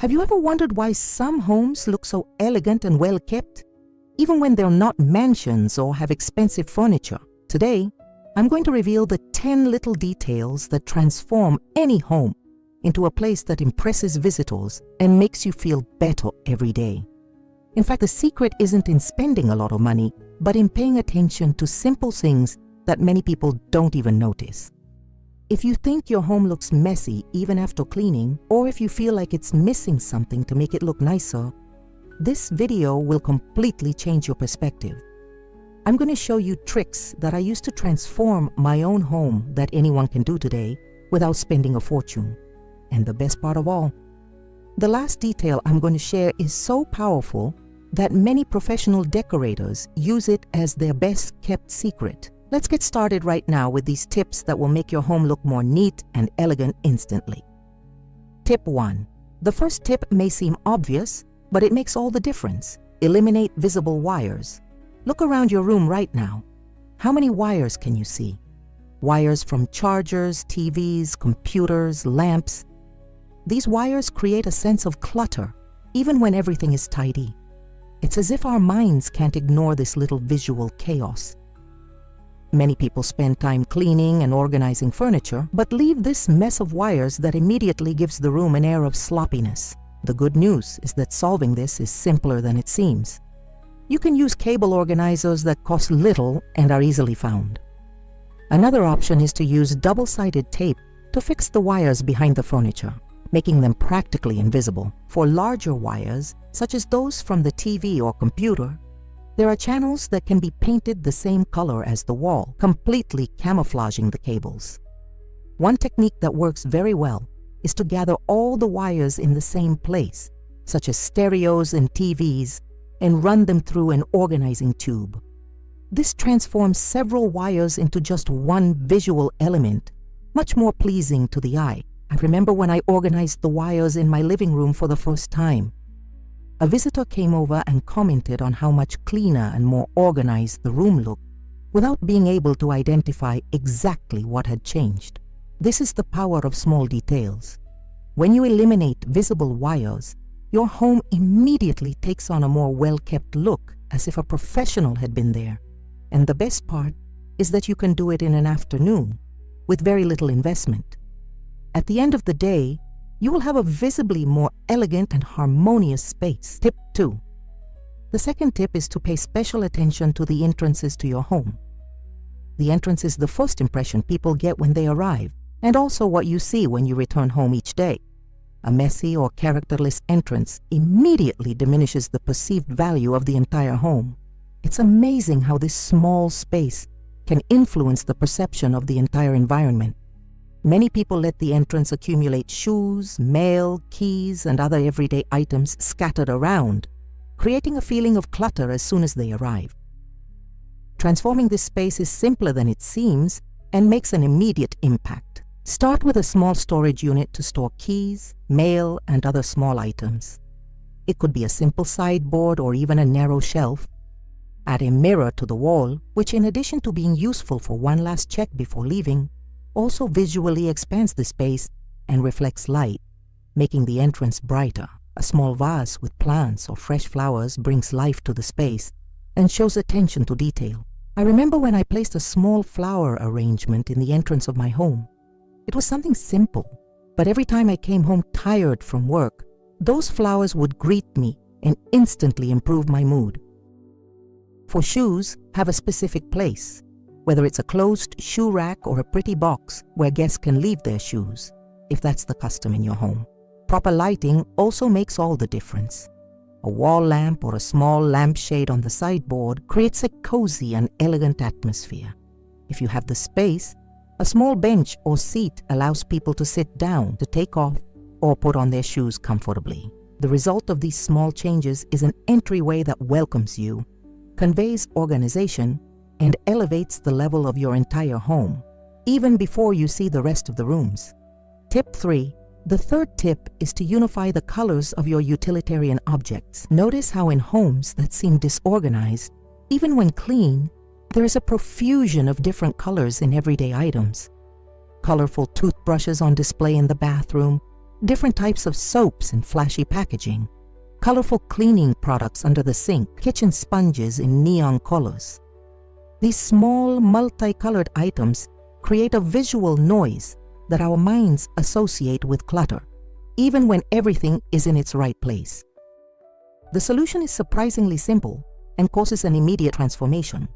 Have you ever wondered why some homes look so elegant and well kept, even when they're not mansions or have expensive furniture? Today, I'm going to reveal the 10 little details that transform any home into a place that impresses visitors and makes you feel better every day. In fact, the secret isn't in spending a lot of money, but in paying attention to simple things that many people don't even notice. If you think your home looks messy even after cleaning, or if you feel like it's missing something to make it look nicer, this video will completely change your perspective. I'm going to show you tricks that I used to transform my own home that anyone can do today without spending a fortune. And the best part of all, the last detail I'm going to share is so powerful that many professional decorators use it as their best kept secret. Let's get started right now with these tips that will make your home look more neat and elegant instantly. Tip 1. The first tip may seem obvious, but it makes all the difference. Eliminate visible wires. Look around your room right now. How many wires can you see? Wires from chargers, TVs, computers, lamps. These wires create a sense of clutter, even when everything is tidy. It's as if our minds can't ignore this little visual chaos. Many people spend time cleaning and organizing furniture, but leave this mess of wires that immediately gives the room an air of sloppiness. The good news is that solving this is simpler than it seems. You can use cable organizers that cost little and are easily found. Another option is to use double-sided tape to fix the wires behind the furniture, making them practically invisible. For larger wires, such as those from the TV or computer, there are channels that can be painted the same color as the wall, completely camouflaging the cables. One technique that works very well is to gather all the wires in the same place, such as stereos and TVs, and run them through an organizing tube. This transforms several wires into just one visual element, much more pleasing to the eye. I remember when I organized the wires in my living room for the first time. A visitor came over and commented on how much cleaner and more organized the room looked, without being able to identify exactly what had changed. This is the power of small details. When you eliminate visible wires, your home immediately takes on a more well-kept look, as if a professional had been there. And the best part is that you can do it in an afternoon, with very little investment. At the end of the day, you will have a visibly more elegant and harmonious space. Tip 2. The second tip is to pay special attention to the entrances to your home. The entrance is the first impression people get when they arrive, and also what you see when you return home each day. A messy or characterless entrance immediately diminishes the perceived value of the entire home. It's amazing how this small space can influence the perception of the entire environment. Many people let the entrance accumulate shoes, mail, keys, and other everyday items scattered around, creating a feeling of clutter as soon as they arrive. Transforming this space is simpler than it seems and makes an immediate impact. Start with a small storage unit to store keys, mail, and other small items. It could be a simple sideboard or even a narrow shelf. Add a mirror to the wall, which, in addition to being useful for one last check before leaving, also visually expands the space and reflects light, making the entrance brighter. A small vase with plants or fresh flowers brings life to the space and shows attention to detail. I remember when I placed a small flower arrangement in the entrance of my home. It was something simple, but every time I came home tired from work, those flowers would greet me and instantly improve my mood. For shoes, have a specific place, whether it's a closed shoe rack or a pretty box where guests can leave their shoes, if that's the custom in your home. Proper lighting also makes all the difference. A wall lamp or a small lampshade on the sideboard creates a cozy and elegant atmosphere. If you have the space, a small bench or seat allows people to sit down, to take off, or put on their shoes comfortably. The result of these small changes is an entryway that welcomes you, conveys organization, and elevates the level of your entire home, even before you see the rest of the rooms. Tip 3. The third tip is to unify the colors of your utilitarian objects. Notice how in homes that seem disorganized, even when clean, there is a profusion of different colors in everyday items. Colorful toothbrushes on display in the bathroom, different types of soaps in flashy packaging, colorful cleaning products under the sink, kitchen sponges in neon colors. These small, multicolored items create a visual noise that our minds associate with clutter, even when everything is in its right place. The solution is surprisingly simple and causes an immediate transformation.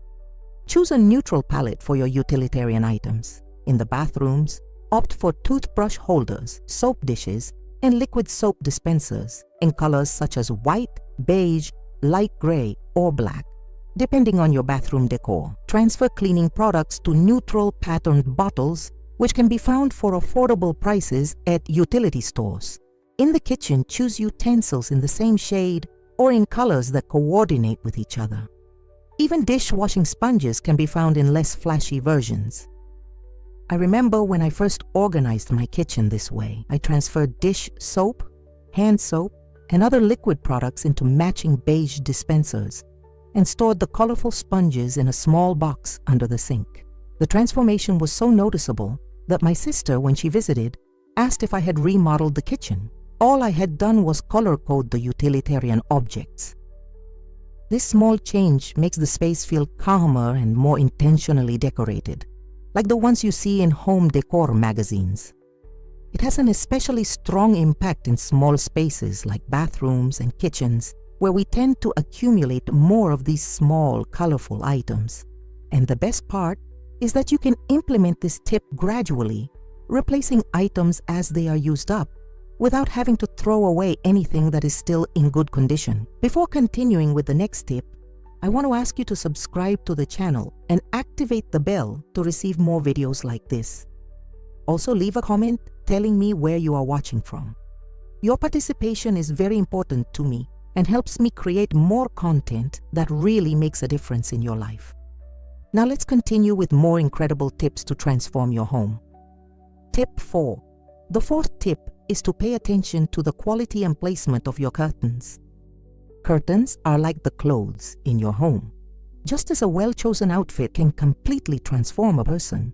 Choose a neutral palette for your utilitarian items. In the bathrooms, opt for toothbrush holders, soap dishes, and liquid soap dispensers in colors such as white, beige, light gray, or black, depending on your bathroom decor. Transfer cleaning products to neutral patterned bottles, which can be found for affordable prices at utility stores. In the kitchen, choose utensils in the same shade or in colors that coordinate with each other. Even dishwashing sponges can be found in less flashy versions. I remember when I first organized my kitchen this way. I transferred dish soap, hand soap, and other liquid products into matching beige dispensers and stored the colorful sponges in a small box under the sink. The transformation was so noticeable that my sister, when she visited, asked if I had remodeled the kitchen. All I had done was color code the utilitarian objects. This small change makes the space feel calmer and more intentionally decorated, like the ones you see in home decor magazines. It has an especially strong impact in small spaces like bathrooms and kitchens, where we tend to accumulate more of these small, colorful items. And the best part is that you can implement this tip gradually, replacing items as they are used up, without having to throw away anything that is still in good condition. Before continuing with the next tip, I want to ask you to subscribe to the channel and activate the bell to receive more videos like this. Also, leave a comment telling me where you are watching from. Your participation is very important to me and helps me create more content that really makes a difference in your life. Now let's continue with more incredible tips to transform your home. Tip 4. The fourth tip is to pay attention to the quality and placement of your curtains. Curtains are like the clothes in your home. Just as a well-chosen outfit can completely transform a person,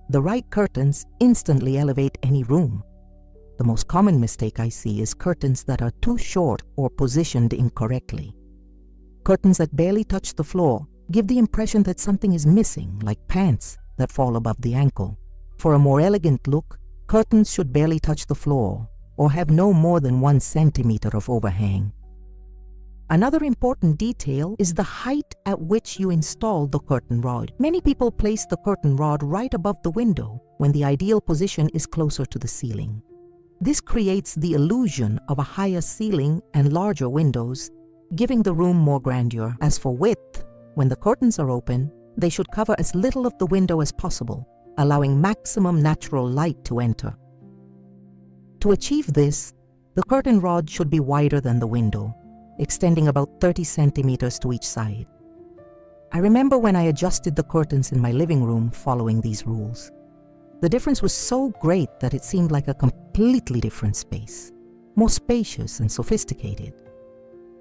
the right curtains instantly elevate any room. The most common mistake I see is curtains that are too short or positioned incorrectly. Curtains that barely touch the floor give the impression that something is missing, like pants that fall above the ankle. For a more elegant look, curtains should barely touch the floor or have no more than 1 centimeter of overhang. Another important detail is the height at which you install the curtain rod. Many people place the curtain rod right above the window when the ideal position is closer to the ceiling. This creates the illusion of a higher ceiling and larger windows, giving the room more grandeur. As for width, when the curtains are open, they should cover as little of the window as possible, allowing maximum natural light to enter. To achieve this, the curtain rod should be wider than the window, extending about 30 centimeters to each side. I remember when I adjusted the curtains in my living room following these rules. The difference was so great that it seemed like a completely different space, more spacious and sophisticated.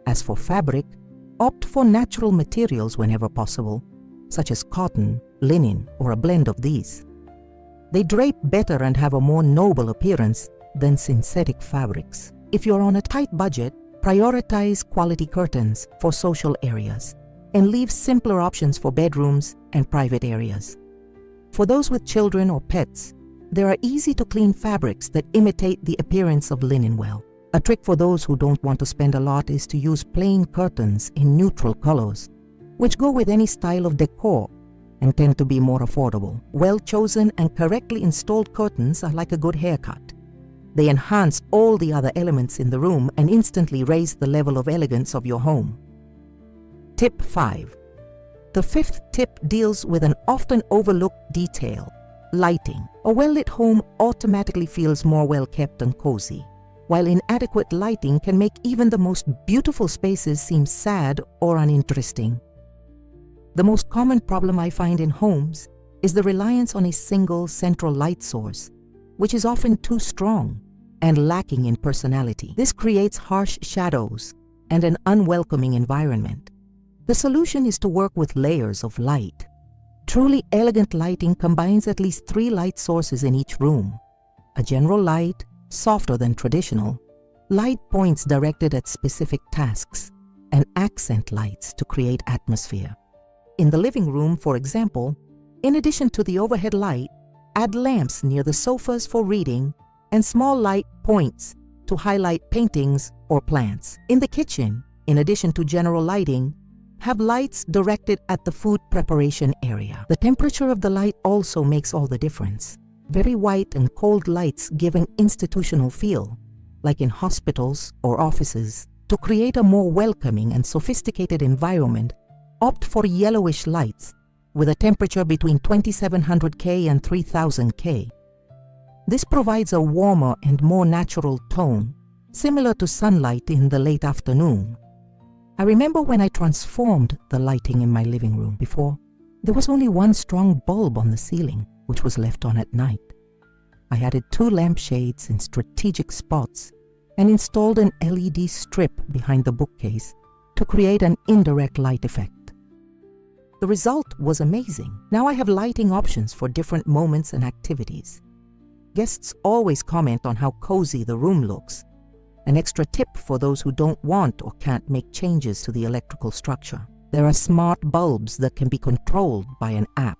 As for fabric, opt for natural materials whenever possible, such as cotton, linen, or a blend of these. They drape better and have a more noble appearance than synthetic fabrics. If you're on a tight budget, prioritize quality curtains for social areas and leave simpler options for bedrooms and private areas. For those with children or pets, there are easy-to-clean fabrics that imitate the appearance of linen well. A trick for those who don't want to spend a lot is to use plain curtains in neutral colors, which go with any style of decor and tend to be more affordable. Well-chosen and correctly installed curtains are like a good haircut. They enhance all the other elements in the room and instantly raise the level of elegance of your home. Tip 5. The fifth tip deals with an often overlooked detail: lighting. A well-lit home automatically feels more well-kept and cozy, while inadequate lighting can make even the most beautiful spaces seem sad or uninteresting. The most common problem I find in homes is the reliance on a single central light source, which is often too strong and lacking in personality. This creates harsh shadows and an unwelcoming environment. The solution is to work with layers of light. Truly elegant lighting combines at least 3 light sources in each room: a general light, softer than traditional, light points directed at specific tasks, and accent lights to create atmosphere. In the living room, for example, in addition to the overhead light, add lamps near the sofas for reading and small light points to highlight paintings or plants. In the kitchen, in addition to general lighting, have lights directed at the food preparation area. The temperature of the light also makes all the difference. Very white and cold lights give an institutional feel, like in hospitals or offices. To create a more welcoming and sophisticated environment, opt for yellowish lights with a temperature between 2700 K and 3000 K. This provides a warmer and more natural tone, similar to sunlight in the late afternoon. I remember when I transformed the lighting in my living room. Before, there was only one strong bulb on the ceiling, which was left on at night. I added 2 lampshades in strategic spots and installed an LED strip behind the bookcase to create an indirect light effect. The result was amazing. Now I have lighting options for different moments and activities. Guests always comment on how cozy the room looks. An extra tip for those who don't want or can't make changes to the electrical structure. There are smart bulbs that can be controlled by an app,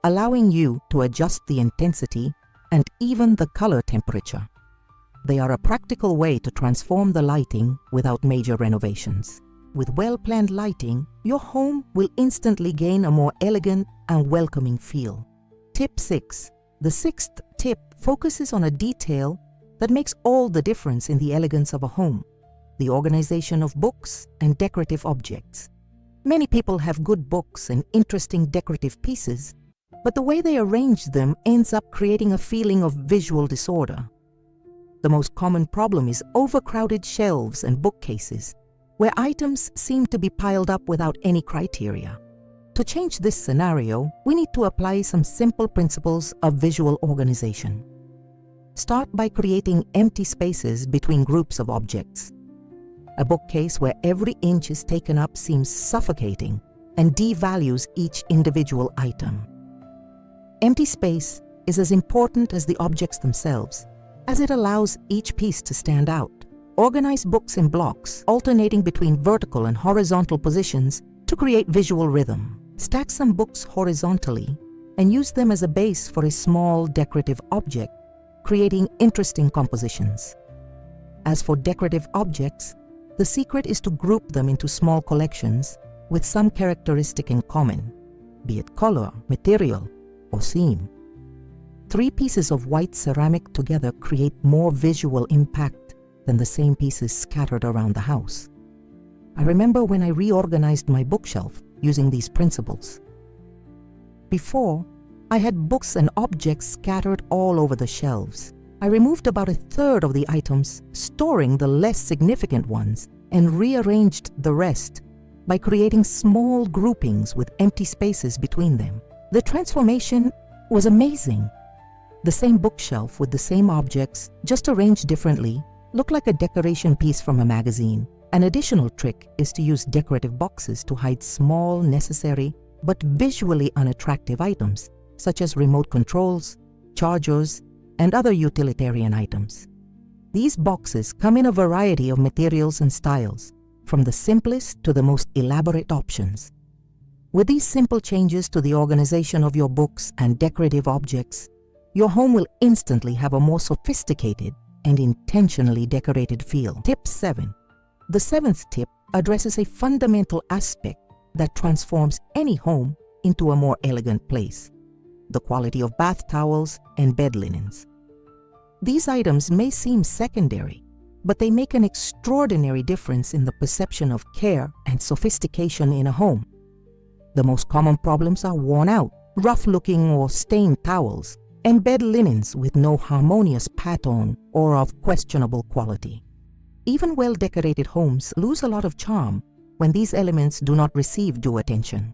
allowing you to adjust the intensity and even the color temperature. They are a practical way to transform the lighting without major renovations. With well-planned lighting, your home will instantly gain a more elegant and welcoming feel. Tip 6. The 6th tip focuses on a detail that makes all the difference in the elegance of a home: the organization of books and decorative objects. Many people have good books and interesting decorative pieces, but the way they arrange them ends up creating a feeling of visual disorder. The most common problem is overcrowded shelves and bookcases, where items seem to be piled up without any criteria. To change this scenario, we need to apply some simple principles of visual organization. Start by creating empty spaces between groups of objects. A bookcase where every inch is taken up seems suffocating and devalues each individual item. Empty space is as important as the objects themselves, as it allows each piece to stand out. Organize books in blocks, alternating between vertical and horizontal positions to create visual rhythm. Stack some books horizontally and use them as a base for a small decorative object, creating interesting compositions. As for decorative objects, the secret is to group them into small collections with some characteristic in common, be it color, material, or theme. 3 pieces of white ceramic together create more visual impact than the same pieces scattered around the house. I remember when I reorganized my bookshelf using these principles. Before, I had books and objects scattered all over the shelves. I removed about 1/3 of the items, storing the less significant ones, and rearranged the rest by creating small groupings with empty spaces between them. The transformation was amazing. The same bookshelf with the same objects, just arranged differently, looked like a decoration piece from a magazine. An additional trick is to use decorative boxes to hide small, necessary, but visually unattractive items, such as remote controls, chargers, and other utilitarian items. These boxes come in a variety of materials and styles, from the simplest to the most elaborate options. With these simple changes to the organization of your books and decorative objects, your home will instantly have a more sophisticated and intentionally decorated feel. Tip 7. The 7th tip addresses a fundamental aspect that transforms any home into a more elegant place: the quality of bath towels and bed linens. These items may seem secondary, but they make an extraordinary difference in the perception of care and sophistication in a home. The most common problems are worn out, rough-looking or stained towels, and bed linens with no harmonious pattern or of questionable quality. Even well-decorated homes lose a lot of charm when these elements do not receive due attention.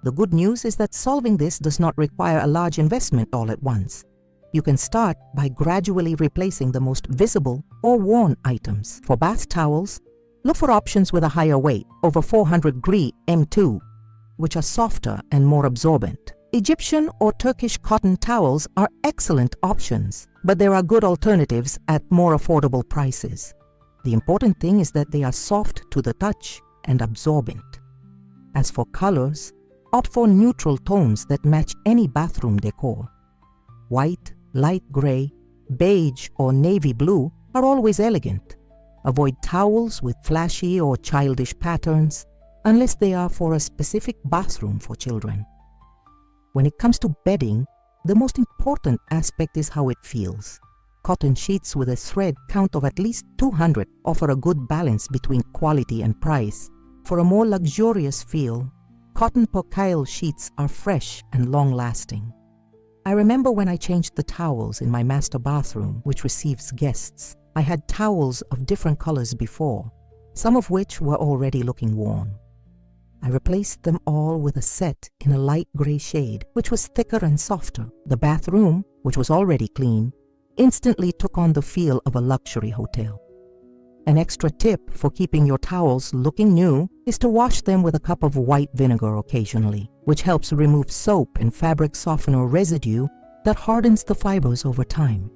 The good news is that solving this does not require a large investment all at once. You can start by gradually replacing the most visible or worn items. For bath towels, look for options with a higher weight, over 400 grit M2, which are softer and more absorbent. Egyptian or Turkish cotton towels are excellent options. but there are good alternatives at more affordable prices. The important thing is that they are soft to the touch and absorbent. As for colors, opt for neutral tones that match any bathroom decor. White, light gray, beige, or navy blue are always elegant. Avoid towels with flashy or childish patterns unless they are for a specific bathroom for children. When it comes to bedding, the most important aspect is how it feels. Cotton sheets with a thread count of at least 200 offer a good balance between quality and price. For a more luxurious feel, cotton percale sheets are fresh and long-lasting. I remember when I changed the towels in my master bathroom, which receives guests. I had towels of different colors before, some of which were already looking worn. I replaced them all with a set in a light gray shade, which was thicker and softer. The bathroom, which was already clean, instantly took on the feel of a luxury hotel. An extra tip for keeping your towels looking new is to wash them with a cup of white vinegar occasionally, which helps remove soap and fabric softener residue that hardens the fibers over time.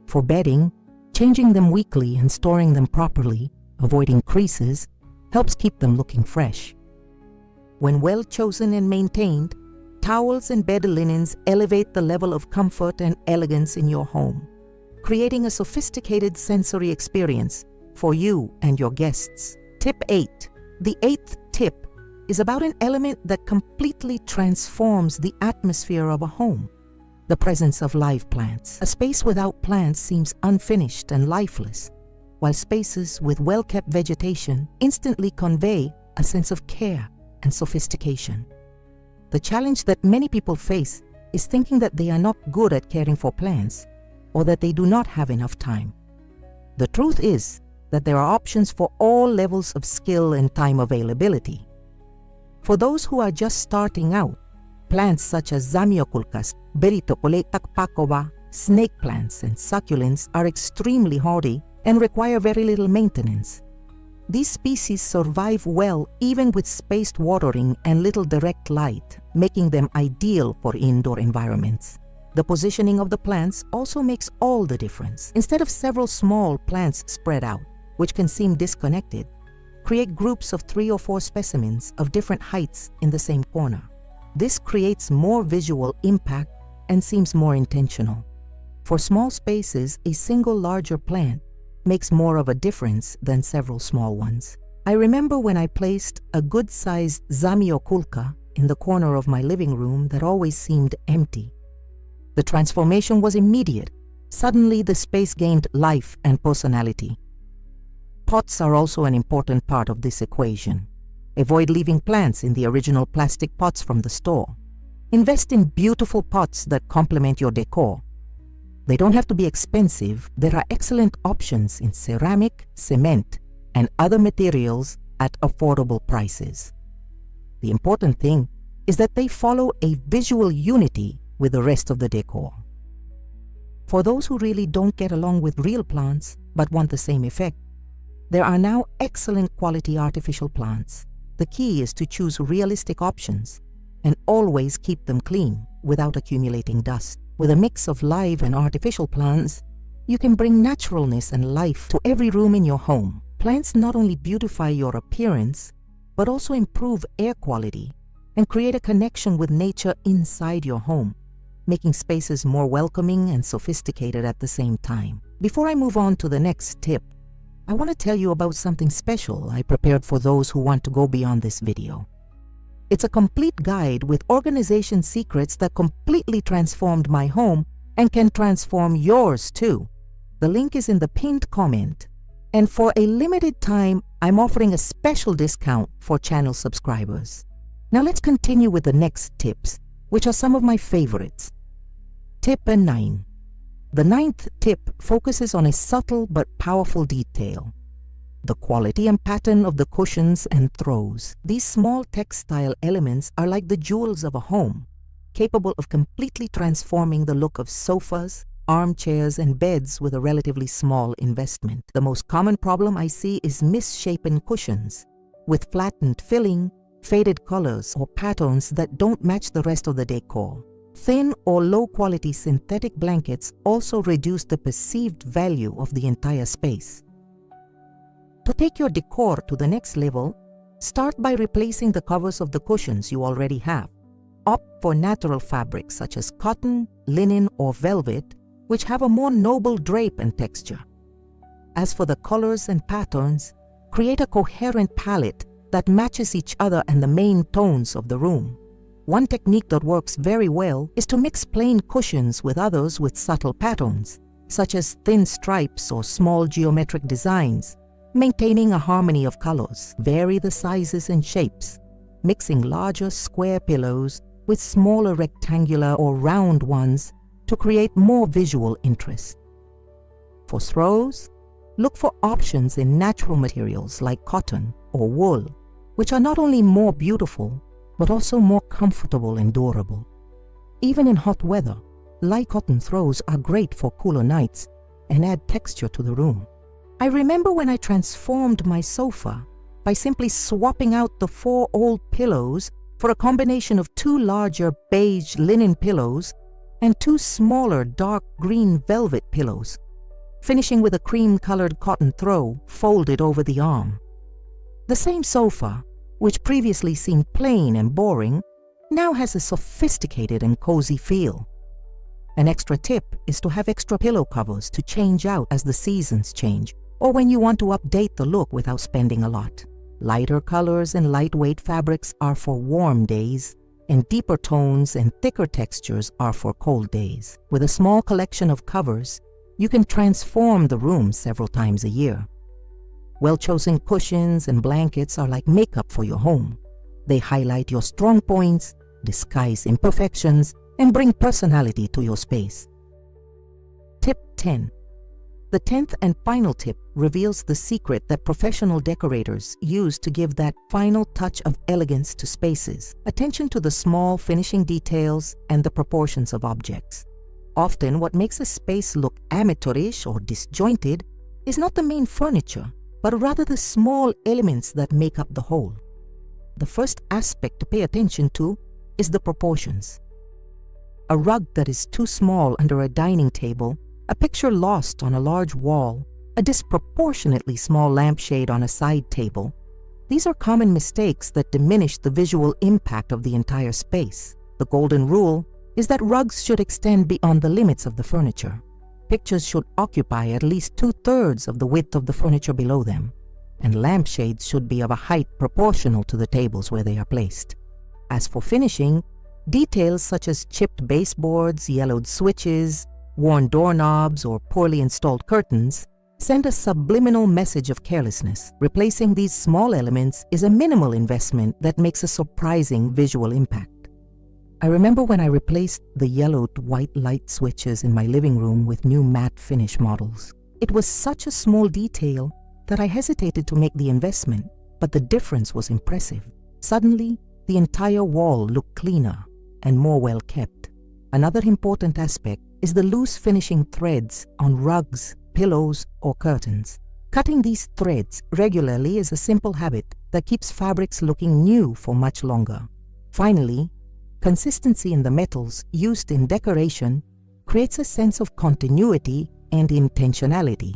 For bedding, changing them weekly and storing them properly, avoiding creases, helps keep them looking fresh. When well chosen and maintained, towels and bed linens elevate the level of comfort and elegance in your home, creating a sophisticated sensory experience for you and your guests. Tip 8. The 8th tip is about an element that completely transforms the atmosphere of a home: the presence of live plants. A space without plants seems unfinished and lifeless, while spaces with well-kept vegetation instantly convey a sense of care and sophistication. The challenge that many people face is thinking that they are not good at caring for plants or that they do not have enough time. The truth is that there are options for all levels of skill and time availability. For those who are just starting out, plants such as zamioculcas, beritocoleta, snake plants, and succulents are extremely hardy and require very little maintenance. These species survive well even with spaced watering and little direct light, making them ideal for indoor environments. The positioning of the plants also makes all the difference. Instead of several small plants spread out, which can seem disconnected, create groups of 3 or 4 specimens of different heights in the same corner. This creates more visual impact and seems more intentional. For small spaces, a single larger plant makes more of a difference than several small ones. I remember when I placed a good-sized zamioculca in the corner of my living room that always seemed empty. The transformation was immediate. Suddenly, the space gained life and personality. Pots are also an important part of this equation. Avoid leaving plants in the original plastic pots from the store. Invest in beautiful pots that complement your decor. They don't have to be expensive. There are excellent options in ceramic, cement, and other materials at affordable prices. The important thing is that they follow a visual unity with the rest of the decor. For those who really don't get along with real plants but want the same effect, there are now excellent quality artificial plants. The key is to choose realistic options and always keep them clean without accumulating dust. With a mix of live and artificial plants, you can bring naturalness and life to every room in your home. Plants not only beautify your appearance, but also improve air quality and create a connection with nature inside your home, making spaces more welcoming and sophisticated at the same time. Before I move on to the next tip, I want to tell you about something special I prepared for those who want to go beyond this video. It's a complete guide with organization secrets that completely transformed my home and can transform yours too. The link is in the pinned comment. And for a limited time, I'm offering a special discount for channel subscribers. Now let's continue with the next tips, which are some of my favorites. Tip 9. The 9th tip focuses on a subtle but powerful detail: the quality and pattern of the cushions and throws. These small textile elements are like the jewels of a home, capable of completely transforming the look of sofas, armchairs, and beds with a relatively small investment. The most common problem I see is misshapen cushions, with flattened filling, faded colors, or patterns that don't match the rest of the decor. Thin or low-quality synthetic blankets also reduce the perceived value of the entire space. To take your decor to the next level, start by replacing the covers of the cushions you already have. Opt for natural fabrics such as cotton, linen, or velvet, which have a more noble drape and texture. As for the colors and patterns, create a coherent palette that matches each other and the main tones of the room. One technique that works very well is to mix plain cushions with others with subtle patterns, such as thin stripes or small geometric designs, maintaining a harmony of colors. Vary the sizes and shapes, mixing larger square pillows with smaller rectangular or round ones to create more visual interest. For throws, look for options in natural materials like cotton or wool, which are not only more beautiful, but also more comfortable and durable. Even in hot weather, light cotton throws are great for cooler nights and add texture to the room. I remember when I transformed my sofa by simply swapping out the 4 old pillows for a combination of 2 larger beige linen pillows and 2 smaller dark green velvet pillows, finishing with a cream-colored cotton throw folded over the arm. The same sofa, which previously seemed plain and boring, now has a sophisticated and cozy feel. An extra tip is to have extra pillow covers to change out as the seasons change, or when you want to update the look without spending a lot. Lighter colors and lightweight fabrics are for warm days, and deeper tones and thicker textures are for cold days. With a small collection of covers, you can transform the room several times a year. Well-chosen cushions and blankets are like makeup for your home. They highlight your strong points, disguise imperfections, and bring personality to your space. Tip 10. The 10th and final tip reveals the secret that professional decorators use to give that final touch of elegance to spaces. Attention to the small finishing details and the proportions of objects. Often, what makes a space look amateurish or disjointed is not the main furniture, but rather the small elements that make up the whole. The first aspect to pay attention to is the proportions. A rug that is too small under a dining table, a picture lost on a large wall, a disproportionately small lampshade on a side table. These are common mistakes that diminish the visual impact of the entire space. The golden rule is that rugs should extend beyond the limits of the furniture. Pictures should occupy at least 2/3 of the width of the furniture below them, and lampshades should be of a height proportional to the tables where they are placed. As for finishing, details such as chipped baseboards, yellowed switches, worn doorknobs, or poorly installed curtains send a subliminal message of carelessness. Replacing these small elements is a minimal investment that makes a surprising visual impact. I remember when I replaced the yellowed white light switches in my living room with new matte finish models. It was such a small detail that I hesitated to make the investment, but the difference was impressive. Suddenly, the entire wall looked cleaner and more well kept. Another important aspect is the loose finishing threads on rugs, pillows, or curtains. Cutting these threads regularly is a simple habit that keeps fabrics looking new for much longer. Finally, consistency in the metals used in decoration creates a sense of continuity and intentionality.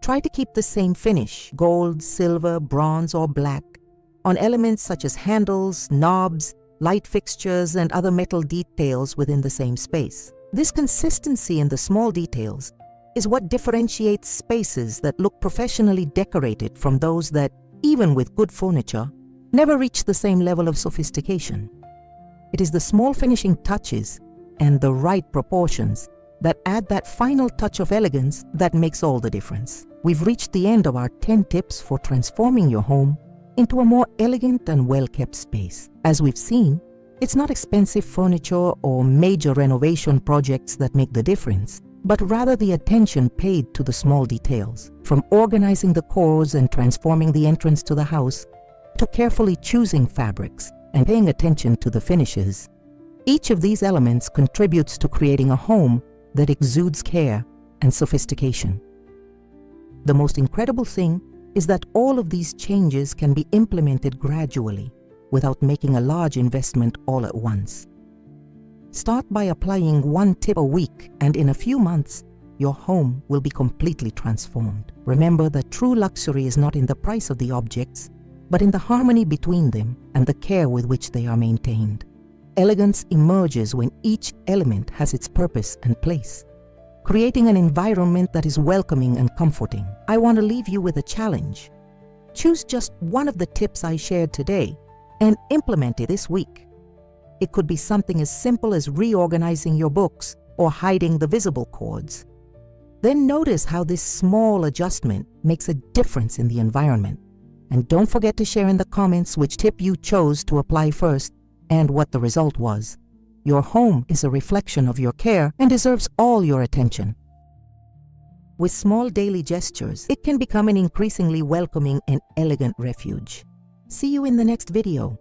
Try to keep the same finish, gold, silver, bronze, or black, on elements such as handles, knobs, light fixtures, and other metal details within the same space. This consistency in the small details is what differentiates spaces that look professionally decorated from those that, even with good furniture, never reach the same level of sophistication. It is the small finishing touches and the right proportions that add that final touch of elegance that makes all the difference. We've reached the end of our 10 tips for transforming your home into a more elegant and well-kept space. As we've seen, it's not expensive furniture or major renovation projects that make the difference, but rather the attention paid to the small details. From organizing the cores and transforming the entrance to the house, to carefully choosing fabrics and paying attention to the finishes, each of these elements contributes to creating a home that exudes care and sophistication. The most incredible thing is that all of these changes can be implemented gradually without making a large investment all at once. Start by applying one tip a week, and in a few months, your home will be completely transformed. Remember that true luxury is not in the price of the objects, but in the harmony between them and the care with which they are maintained. Elegance emerges when each element has its purpose and place, creating an environment that is welcoming and comforting. I want to leave you with a challenge. Choose just one of the tips I shared today and implement it this week. It could be something as simple as reorganizing your books or hiding the visible cords. Then notice how this small adjustment makes a difference in the environment. And don't forget to share in the comments which tip you chose to apply first and what the result was. Your home is a reflection of your care and deserves all your attention. With small daily gestures, it can become an increasingly welcoming and elegant refuge. See you in the next video.